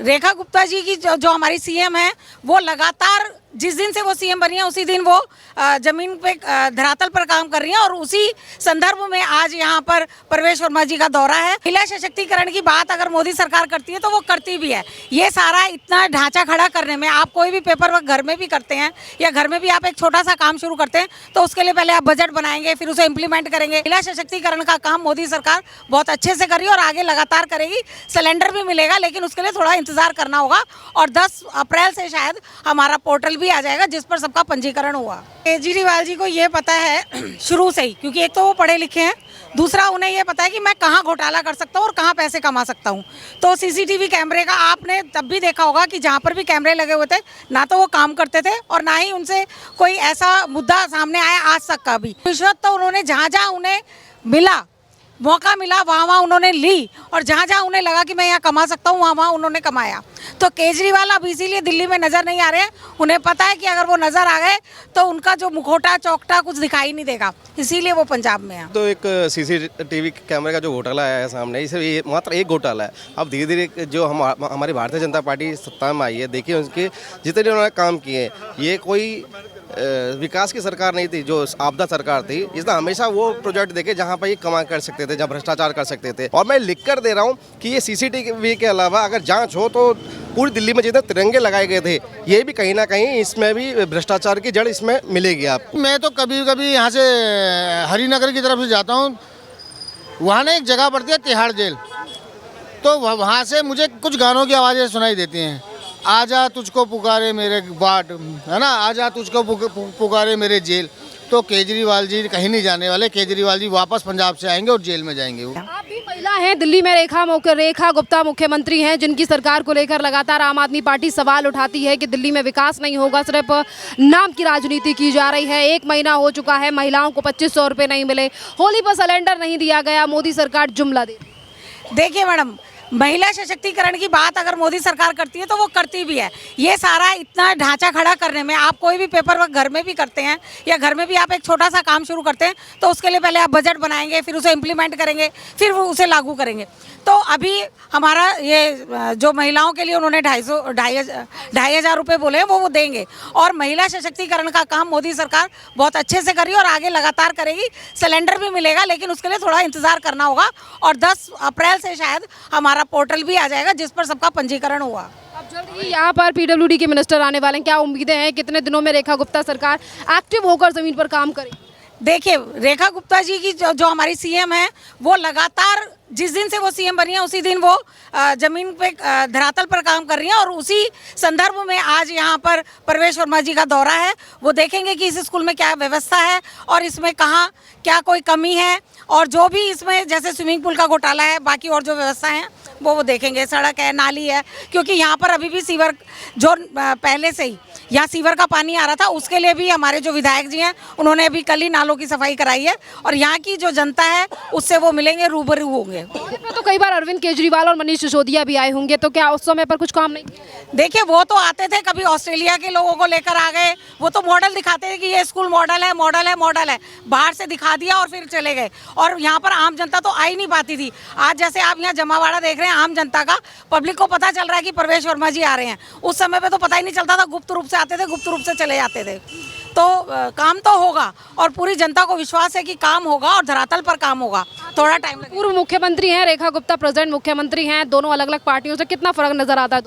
रेखा गुप्ता जी की जो हमारी सीएम है, वो लगातार जिस दिन से वो सीएम बनी है उसी दिन वो जमीन पे धरातल पर काम कर रही हैं और उसी संदर्भ में आज यहाँ पर प्रवेश वर्मा जी का दौरा है। महिला सशक्तिकरण की बात अगर मोदी सरकार करती है तो वो करती भी है। ये सारा इतना ढांचा खड़ा करने में, आप कोई भी पेपर वर्क घर में भी करते हैं या घर में भी आप एक छोटा सा काम शुरू करते हैं तो उसके लिए पहले आप बजट बनाएंगे, फिर उसे इम्प्लीमेंट करेंगे। महिला सशक्तिकरण का काम मोदी सरकार बहुत अच्छे से कर रही है और आगे लगातार करेगी। सिलेंडर भी मिलेगा, लेकिन उसके लिए थोड़ा इंतजार करना होगा और 10 अप्रैल से शायद हमारा पोर्टल भी आ जाएगा जिस पर सबका पंजीकरण हुआ। केजरीवाल जी को ये पता है शुरू से ही, क्योंकि एक तो वो पढ़े लिखे हैं, दूसरा उन्हें ये पता है कि मैं कहाँ घोटाला कर सकता हूँ और कहाँ पैसे कमा सकता हूँ। तो सीसीटीवी कैमरे का आपने तब भी देखा होगा कि जहाँ पर भी कैमरे लगे हुए थे ना तो वो काम करते थे और ना ही उनसे कोई ऐसा मुद्दा सामने आया आज तक का भी। रिश्वत तो उन्होंने जहाँ जहाँ उन्हें मिला, मौका मिला, वहाँ वहाँ उन्होंने ली और जहाँ जहाँ उन्हें लगा कि मैं यहाँ कमा सकता हूँ वहाँ वहाँ उन्होंने कमाया। तो केजरीवाल अब इसीलिए दिल्ली में नज़र नहीं आ रहे हैं। उन्हें पता है कि अगर वो नज़र आ गए तो उनका जो मुखौटा चौकटा कुछ दिखाई नहीं देगा, इसीलिए वो पंजाब में है। तो एक सीसीटीवी कैमरे का जो घोटाला आया है सामने, इसे मात्र एक घोटाला है। अब धीरे धीरे जो हमारी भारतीय जनता पार्टी सत्ता में आई है, देखिए उनके जितने उन्होंने काम किए, ये कोई विकास की सरकार नहीं थी, जो आपदा सरकार थी। इसने हमेशा वो प्रोजेक्ट देखे जहाँ पर ये कमा कर सकते थे, जहाँ भ्रष्टाचार कर सकते थे। और मैं लिख कर दे रहा हूँ कि ये सीसीटीवी के अलावा अगर जांच हो तो पूरी दिल्ली में जितने तिरंगे लगाए गए थे, ये भी कहीं ना कहीं इसमें भी भ्रष्टाचार की जड़ इसमें मिलेगी आपको। मैं तो कभी कभी यहाँ से हरिनगर की तरफ से जाता हूँ, वहाँ ना एक जगह पड़ती है तिहाड़ जेल, तो वहाँ से मुझे कुछ गानों की आवाज़ें सुनाई देती हैं। आजा तुझको पुकारे मेरे बाट, है ना, आजा तुझको पुकारे मेरे जेल। तो केजरीवाल जी कहीं नहीं जाने वाले, केजरीवाल जी वापस पंजाब से आएंगे और जेल में जाएंगे। वो आप भी महिला हैं, दिल्ली में रेखा गुप्ता मुख्यमंत्री हैं, जिनकी सरकार को लेकर लगातार आम आदमी पार्टी सवाल उठाती है कि दिल्ली में विकास नहीं होगा, सिर्फ नाम की राजनीति की जा रही है। 1 महीना हो चुका है, महिलाओं को 2500 रुपये नहीं मिले, होली पर सिलेंडर नहीं दिया गया, मोदी सरकार जुमला दे। देखिए मैडम, महिला सशक्तिकरण की बात अगर मोदी सरकार करती है तो वो करती भी है। ये सारा इतना ढांचा खड़ा करने में, आप कोई भी पेपर वर्क घर में भी करते हैं या घर में भी आप एक छोटा सा काम शुरू करते हैं तो उसके लिए पहले आप बजट बनाएंगे, फिर उसे इम्प्लीमेंट करेंगे, फिर वो उसे लागू करेंगे। तो अभी हमारा ये जो महिलाओं के लिए उन्होंने 2,500 रुपये बोले हैं वो देंगे और महिला सशक्तिकरण का काम मोदी सरकार बहुत अच्छे से कर रही है और आगे लगातार करेगी। सिलेंडर भी मिलेगा, लेकिन उसके लिए थोड़ा इंतजार करना होगा और 10 अप्रैल से शायद हमारा पोर्टल भी आ जाएगा जिस पर सबका पंजीकरण हुआ। अब जल्द ही यहाँ पर पीडब्ल्यूडी के मिनिस्टर आने वाले हैं, क्या उम्मीदें हैं? कितने दिनों में रेखा गुप्ता सरकार एक्टिव होकर जमीन पर काम करेगी? देखिए, रेखा गुप्ता जी की जो हमारी सीएम है, वो लगातार जिस दिन से वो सीएम बनी है उसी दिन वो जमीन पे धरातल पर काम कर रही हैं और उसी संदर्भ में आज यहाँ पर प्रवेश वर्मा जी का दौरा है। वो देखेंगे कि इस स्कूल में क्या व्यवस्था है और इसमें कहाँ क्या कोई कमी है और जो भी इसमें जैसे स्विमिंग पूल का घोटाला है, बाकी और जो व्यवस्था है वो देखेंगे। सड़क है, नाली है, क्योंकि यहाँ पर अभी भी सीवर जो पहले से ही यहाँ सीवर का पानी आ रहा था, उसके लिए भी हमारे जो विधायक जी हैं उन्होंने अभी कल ही नालों की सफाई कराई है और यहाँ की जो जनता है उससे वो मिलेंगे, रूबरू होंगे। तो कई बार अरविंद केजरीवाल और मनीष सिसोदिया भी आए होंगे, तो क्या उस समय पर कुछ काम नहीं? देखिए, वो तो आते थे, कभी ऑस्ट्रेलिया के लोगों को लेकर आ गए, वो तो मॉडल दिखाते थे कि ये स्कूल मॉडल है, मॉडल है, मॉडल है, बाहर से दिखा दिया और फिर चले गए और यहाँ पर आम जनता तो आ ही नहीं पाती थी। आज जैसे आप यहाँ जमावाड़ा देख रहे हैं आम जनता का, पब्लिक को पता चल रहा है कि प्रवेश वर्मा जी आ रहे हैं। उस समय पे तो पता ही नहीं चलता था, गुप्त रूप से आते थे, गुप्त रूप से चले जाते थे। तो काम तो होगा और पूरी जनता को विश्वास है कि काम होगा और धरातल पर काम होगा, थोड़ा टाइम लगेगा। पूर्व मुख्यमंत्री हैं रेखा गुप्ता, प्रेजेंट मुख्यमंत्री हैं, दोनों अलग अलग पार्टियों से कितना फर्क नजर आता है?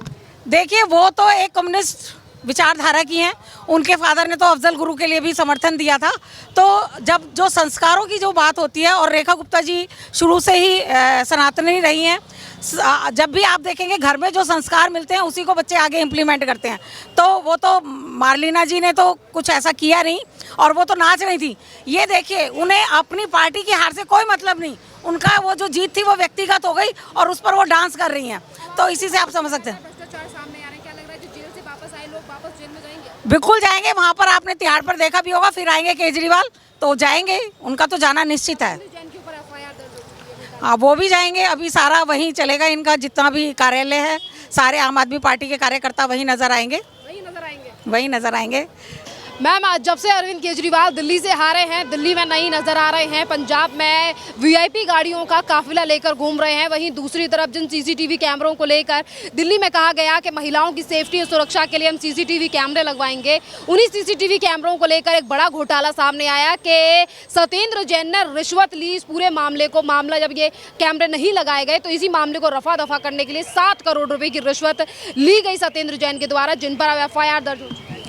देखिए, वो तो एक कम्युनिस्ट विचारधारा की हैं, उनके फादर ने तो अफजल गुरु के लिए भी समर्थन दिया था। तो जब जो संस्कारों की जो बात होती है, और रेखा गुप्ता जी शुरू से ही सनातनी रही हैं, जब भी आप देखेंगे घर में जो संस्कार मिलते हैं उसी को बच्चे आगे इम्प्लीमेंट करते हैं। तो वो तो मार्लिना जी ने तो कुछ ऐसा किया नहीं और वो तो नाच रही थी। ये देखिए, उन्हें अपनी पार्टी की हार से कोई मतलब नहीं, उनका वो जो जीत थी वो व्यक्तिगत हो गई और उस पर वो डांस कर रही हैं। तो इसी से आप समझ सकते हैं। बिल्कुल जाएंगे, वहाँ पर आपने तिहाड़ पर देखा भी होगा, फिर आएंगे केजरीवाल तो जाएंगे, उनका तो जाना निश्चित है। हाँ, वो भी जाएंगे, अभी सारा वहीं चलेगा, इनका जितना भी कार्यालय है सारे आम आदमी पार्टी के कार्यकर्ता वहीं नजर आएंगे, वहीं नजर आएंगे। मैम आज जब से अरविंद केजरीवाल दिल्ली से हारे हैं, दिल्ली में नहीं नजर आ रहे हैं, पंजाब में वीआईपी गाड़ियों का काफिला लेकर घूम रहे हैं। वहीं दूसरी तरफ जिन सीसीटीवी कैमरों को लेकर दिल्ली में कहा गया कि महिलाओं की सेफ्टी और सुरक्षा के लिए हम सीसीटीवी कैमरे लगवाएंगे, उन्हीं सीसीटीवी कैमरों को लेकर एक बड़ा घोटाला सामने आया कि सत्येंद्र जैन ने रिश्वत ली। इस पूरे मामला जब ये कैमरे नहीं लगाए गए तो इसी मामले को रफा दफा करने के लिए 7 करोड़ रुपए की रिश्वत ली गई सत्येंद्र जैन के द्वारा, जिन पर अब FIR दर्ज हो चुकी है।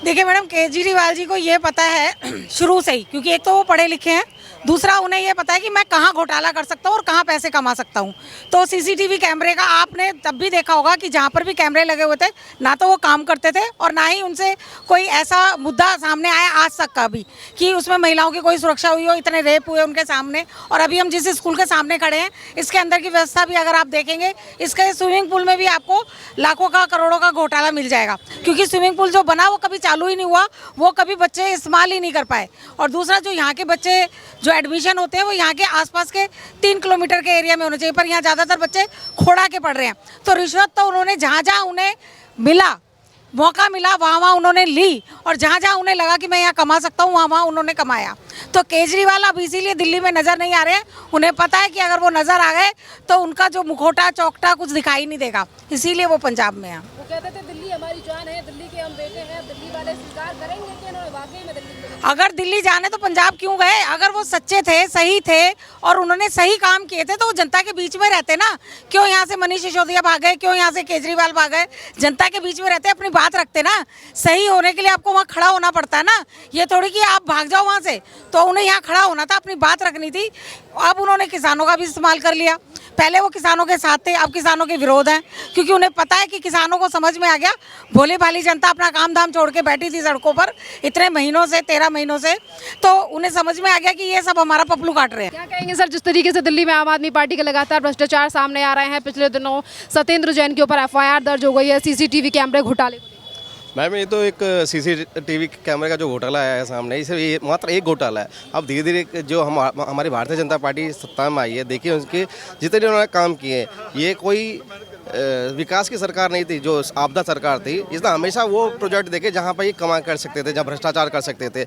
देखिए मैडम, केजरीवाल जी को ये पता है शुरू से ही, क्योंकि एक तो वो पढ़े लिखे हैं, दूसरा उन्हें ये पता है कि मैं कहाँ घोटाला कर सकता हूँ और कहाँ पैसे कमा सकता हूँ। तो सीसीटीवी कैमरे का आपने तब भी देखा होगा कि जहाँ पर भी कैमरे लगे हुए थे ना तो वो काम करते थे और ना ही उनसे कोई ऐसा मुद्दा सामने आया आज तक का भी कि उसमें महिलाओं की कोई सुरक्षा हुई हो, इतने रेप हुए उनके सामने। और अभी हम जिस स्कूल के सामने खड़े हैं इसके अंदर की व्यवस्था भी अगर आप देखेंगे, इसके स्विमिंग पूल में भी आपको लाखों का करोड़ों का घोटाला मिल जाएगा, क्योंकि स्विमिंग पूल जो बना वो कभी चालू ही नहीं हुआ, वो कभी बच्चे इस्तेमाल ही नहीं कर पाए। और दूसरा, जो यहाँ के बच्चे जो एडमिशन होते हैं वो यहाँ के आसपास के 3 किलोमीटर के एरिया में होने चाहिए, पर यहाँ ज़्यादातर बच्चे खोड़ा के पढ़ रहे हैं। तो रिश्वत तो उन्होंने जहाँ जहाँ उन्हें मिला, मौका मिला, वहाँ उन्होंने ली, और जहाँ जहाँ उन्हें लगा कि मैं यहाँ कमा सकता हूँ वहाँ उन्होंने कमाया। तो केजरीवाल अब इसीलिए दिल्ली में नज़र नहीं आ रहे हैं। उन्हें पता है कि अगर वो नज़र आ गए तो उनका जो मुखौटा चौकटा कुछ दिखाई नहीं देगा, इसीलिए वो पंजाब में है। वो कहते थे दिल्ली हमारी जान है, दिल्ली के हम बेटे हैं, दिल्ली वाले स्वीकार करेंगे कि इन्होंने वाकई में दिल्ली। अगर दिल्ली जाने तो पंजाब क्यों गए? अगर वो सच्चे थे, सही थे और उन्होंने सही काम किए थे तो वो जनता के बीच में रहते ना। क्यों यहाँ से मनीष सिसोदिया भाग गए, क्यों यहाँ से केजरीवाल भाग गए? जनता के बीच में रहते, अपनी बात रखते ना। सही होने के लिए आपको वहाँ खड़ा होना पड़ता है ना, ये थोड़ी कि आप भाग जाओ वहाँ से। तो उन्हें यहाँ खड़ा होना था, अपनी बात रखनी थी। अब उन्होंने किसानों का भी इस्तेमाल कर लिया। पहले वो किसानों के साथ थे, अब किसानों के विरोध हैं, क्योंकि उन्हें पता है कि किसानों को समझ में आ गया, भोली भाली जनता अपना काम धाम छोड़ के बैठी थी सड़कों पर इतने महीनों से, 13 महीनों से, तो उन्हें समझ में आ गया कि ये सब हमारा पपलू काट रहे हैं। क्या कहेंगे सर, जिस तरीके से दिल्ली में आम आदमी पार्टी के लगातार भ्रष्टाचार सामने आ रहे हैं, पिछले दिनों सत्येंद्र जैन के ऊपर FIR दर्ज हो गई है सीसीटीवी कैमरे घोटाले को? मैम ये तो एक सीसीटीवी कैमरे का जो घोटाला आया है सामने, इसे ये मात्र एक घोटाला है। अब धीरे धीरे जो हमारी भारतीय जनता पार्टी सत्ता में आई है, देखिए उनके जितने उन्होंने काम किए, ये कोई विकास की सरकार नहीं थी, जो आपदा सरकार थी। इसलिए हमेशा वो प्रोजेक्ट देखे जहाँ पर ये कमाई कर सकते थे, जहाँ भ्रष्टाचार कर सकते थे।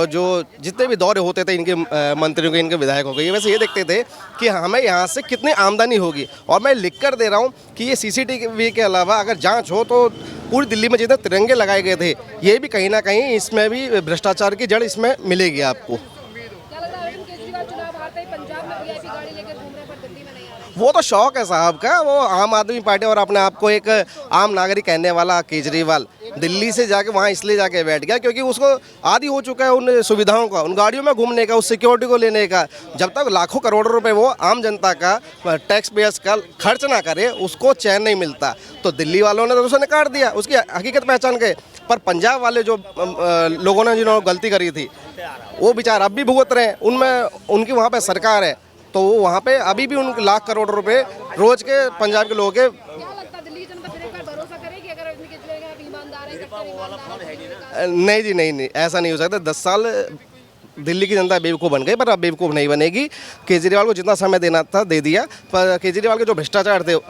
जो जितने भी दौरे होते थे इनके मंत्रियों के, इनके विधायकों के, ये वैसे ये देखते थे कि हमें यहाँ से कितनी आमदनी होगी। और मैं लिख कर दे रहा हूँ कि ये सीसीटीवी के अलावा अगर जाँच हो तो पूरी दिल्ली में जितने तिरंगे लगाए गए थे, ये भी कहीं ना कहीं इसमें भी भ्रष्टाचार की जड़ इसमें मिलेगी आपको। क्या लग रहा है अरविंद केजरीवाल चुनाव हारते ही पंजाब में वीआईपी गाड़ी लेकर घूम रहे पर दिल्ली में नहीं आ रहे? वो तो शौक है साहब का, वो आम आदमी पार्टी और अपने आप को एक आम नागरिक कहने वाला केजरीवाल दिल्ली से जाके वहाँ इसलिए जाके बैठ गया क्योंकि उसको आदी हो चुका है उन सुविधाओं का, उन गाड़ियों में घूमने का, उस सिक्योरिटी को लेने का। जब तक लाखों करोड़ों रुपए वो आम जनता का, टैक्स पेयर्स का खर्च ना करे, उसको चैन नहीं मिलता। तो दिल्ली वालों ने तो उसे निकाल दिया, उसकी हकीकत पहचान गए। पर पंजाब वाले जो लोगों ने जिन्होंने गलती करी थी, वो बेचारे अब भी भुगत रहे हैं। उनमें उनकी वहाँ पर सरकार है, तो वो वहाँ पे अभी भी उन लाख करोड़ रुपए रोज के पंजाब के लोगों के। क्या लगता है दिल्ली जनता फिर एक बार भरोसा करेगी अगर अरविंद केजरीवाल ईमानदार है, कट्टर ईमानदार है? नहीं जी, नहीं, ऐसा नहीं हो सकता। 10 साल दिल्ली की जनता बेवकूफ़ बन गई, पर अब बेवकूफ़ नहीं बनेगी। केजरीवाल को जितना समय देना था दे दिया, पर केजरीवाल के जो भ्रष्टाचार थे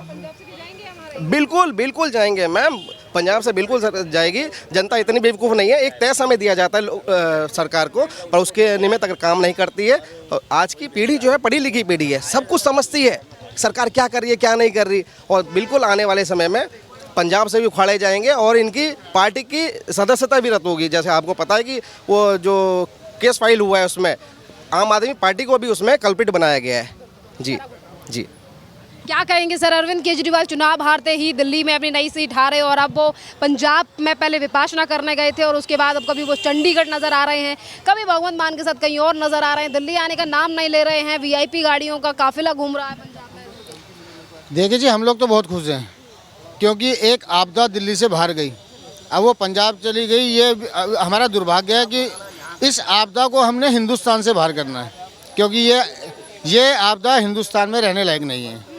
बिल्कुल जाएंगे मैम, पंजाब से बिल्कुल जाएगी। जनता इतनी बेवकूफ़ नहीं है, एक तय समय दिया जाता है सरकार को, पर उसके निमित्त अगर काम नहीं करती है। और आज की पीढ़ी जो है पढ़ी लिखी पीढ़ी है, सब कुछ समझती है सरकार क्या कर रही है, क्या नहीं कर रही। और बिल्कुल आने वाले समय में पंजाब से भी उखाड़े जाएंगे और इनकी पार्टी की सदस्यता भी रद्द होगी। जैसे आपको पता है कि वो जो केस फाइल हुआ है उसमें आम आदमी पार्टी को भी उसमें कल्पिट बनाया गया है। जी। क्या कहेंगे सर, अरविंद केजरीवाल चुनाव हारते ही दिल्ली में अपनी नई सीट हारे और अब वो पंजाब में पहले विपाशना करने गए थे और उसके बाद अब कभी वो चंडीगढ़ नज़र आ रहे हैं, कभी भगवंत मान के साथ कहीं और नज़र आ रहे हैं, दिल्ली आने का नाम नहीं ले रहे हैं, वीआईपी गाड़ियों का काफिला घूम रहा है पंजाब में। देखिए जी, हम लोग तो बहुत खुश हैं क्योंकि एक आपदा दिल्ली से बाहर गई, अब वो पंजाब चली गई। ये हमारा दुर्भाग्य है कि इस आपदा को हमने हिंदुस्तान से बाहर करना है, क्योंकि ये आपदा हिंदुस्तान में रहने लायक नहीं है।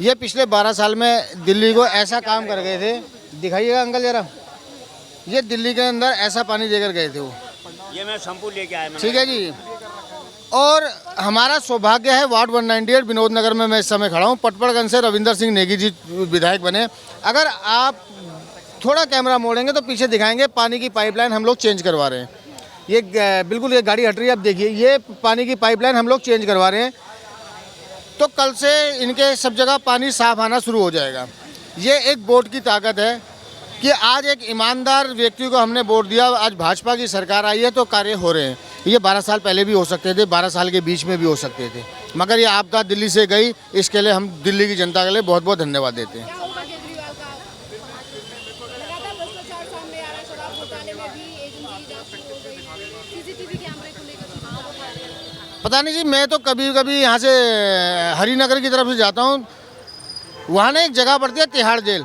ये पिछले 12 साल में दिल्ली को ऐसा काम कर गए थे, दिखाइएगा अंकल जरा, ये दिल्ली के अंदर ऐसा पानी देकर गए थे वो। ये मैं शैम्पू लेके आया। ठीक है जी। और हमारा सौभाग्य है वार्ड 198 विनोद नगर में मैं इस समय खड़ा हूँ, पटपड़गंज से रविंदर सिंह नेगी जी विधायक बने। अगर आप थोड़ा कैमरा मोड़ेंगे तो पीछे दिखाएंगे पानी की पाइपलाइन हम लोग चेंज करवा रहे हैं। ये बिल्कुल ये गाड़ी हट रही है, अब देखिए ये पानी की पाइपलाइन हम लोग चेंज करवा रहे हैं। तो कल से इनके सब जगह पानी साफ आना शुरू हो जाएगा। ये एक वोट की ताकत है कि आज एक ईमानदार व्यक्ति को हमने वोट दिया, आज भाजपा की सरकार आई है तो कार्य हो रहे हैं। ये 12 साल पहले भी हो सकते थे, 12 साल के बीच में भी हो सकते थे, मगर ये आपदा दिल्ली से गई, इसके लिए हम दिल्ली की जनता के लिए बहुत बहुत धन्यवाद देते हैं। पता नहीं जी, मैं तो कभी कभी यहाँ से हरिनगर की तरफ से जाता हूँ, वहाँ ना एक जगह पड़ती है तिहाड़ जेल,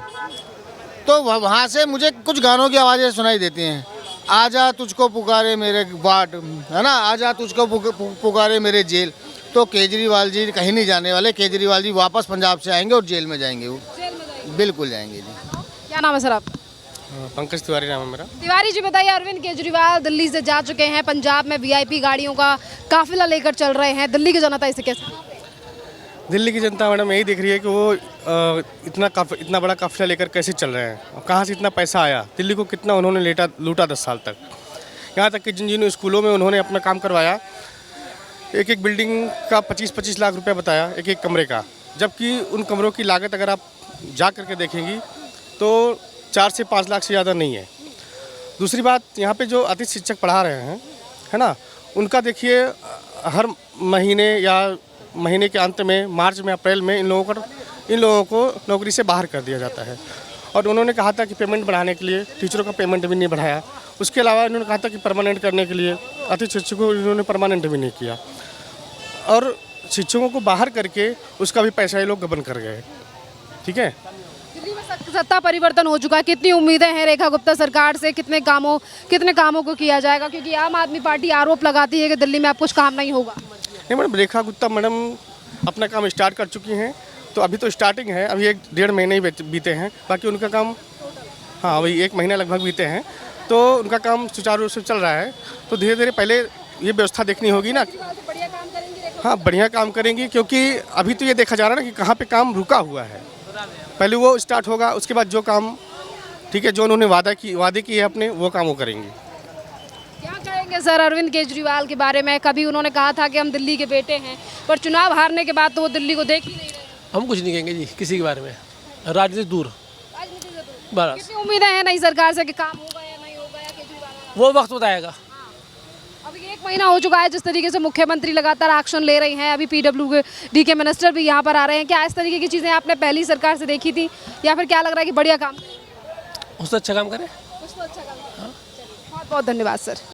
तो वहाँ से मुझे कुछ गानों की आवाज़ें सुनाई देती हैं। आजा तुझको पुकारे मेरे वार्ड, है ना, आजा तुझको पुकारे मेरे जेल। तो केजरीवाल जी कहीं नहीं जाने वाले, केजरीवाल जी वापस पंजाब से आएंगे और जेल में जाएंगे, वो बिल्कुल जाएंगे जी। क्या नाम है सर आपका? पंकज तिवारी नाम है मेरा। तिवारी जी बताइए, अरविंद केजरीवाल दिल्ली से जा चुके हैं, पंजाब में वीआईपी गाड़ियों का काफिला लेकर चल रहे हैं, दिल्ली की जनता इसे कैसे? दिल्ली की जनता मैडम यही देख रही है कि वो इतना बड़ा काफिला लेकर कैसे चल रहे हैं और कहाँ से इतना पैसा आया, दिल्ली को कितना उन्होंने लूटा 10 साल तक। यहाँ तक कि जिन स्कूलों में उन्होंने अपना काम करवाया, एक एक बिल्डिंग का 25-25 लाख रुपया बताया एक एक कमरे का, जबकि उन कमरों की लागत अगर आप जा करके देखेंगी तो 4 से 5 लाख से ज़्यादा नहीं है। दूसरी बात, यहाँ पे जो अतिथि शिक्षक पढ़ा रहे हैं, है ना, उनका देखिए हर महीने या महीने के अंत में, मार्च में, अप्रैल में इन लोगों को नौकरी से बाहर कर दिया जाता है। और उन्होंने कहा था कि पेमेंट बढ़ाने के लिए, टीचरों का पेमेंट भी नहीं बढ़ाया। उसके अलावा इन्होंने कहा था कि परमानेंट करने के लिए अतिथि शिक्षकों को इन्होंने परमानेंट भी नहीं किया, और शिक्षकों को बाहर करके उसका भी पैसा ये लोग गबन कर गए। ठीक है, दिल्ली में सत्ता परिवर्तन हो चुका है, कितनी उम्मीदें हैं रेखा गुप्ता सरकार से, कितने कामों को किया जाएगा? क्योंकि आम आदमी पार्टी आरोप लगाती है कि दिल्ली में अब कुछ काम नहीं होगा। नहीं मैडम, रेखा गुप्ता मैडम अपना काम स्टार्ट कर चुकी हैं, तो अभी तो स्टार्टिंग है, अभी 1-1.5 महीने ही बीते हैं, बाकी उनका काम, हाँ वही 1 महीना लगभग बीते हैं, तो उनका काम सुचारू रूप से चल रहा है। तो धीरे धीरे पहले ये व्यवस्था देखनी होगी ना, हाँ बढ़िया काम करेंगी, क्योंकि अभी तो ये देखा जा रहा है ना कि कहाँ पे काम रुका हुआ है, पहले वो स्टार्ट होगा, उसके बाद जो काम, ठीक है, जो उन्होंने वादे किए अपने, वो काम वो करेंगे। क्या कहेंगे सर अरविंद केजरीवाल के बारे में? कभी उन्होंने कहा था कि हम दिल्ली के बेटे हैं, पर चुनाव हारने के बाद तो वो दिल्ली को देख ही नहीं रहे। हम कुछ नहीं कहेंगे जी किसी के बारे में, राजनीति दूर बस। कितनी उम्मीदें हैं नई सरकार से कि काम होगा या नहीं होगा, या केजरीवाल वो वक्त बताएगा। अभी 1 महीना हो चुका है जिस तरीके से मुख्यमंत्री लगातार एक्शन ले रही हैं, अभी PWD के मिनिस्टर भी यहाँ पर आ रहे हैं, क्या इस तरीके की चीज़ें आपने पहली सरकार से देखी थी, या फिर क्या लग रहा है कि बढ़िया काम, उससे अच्छा काम करें? बहुत बहुत धन्यवाद सर।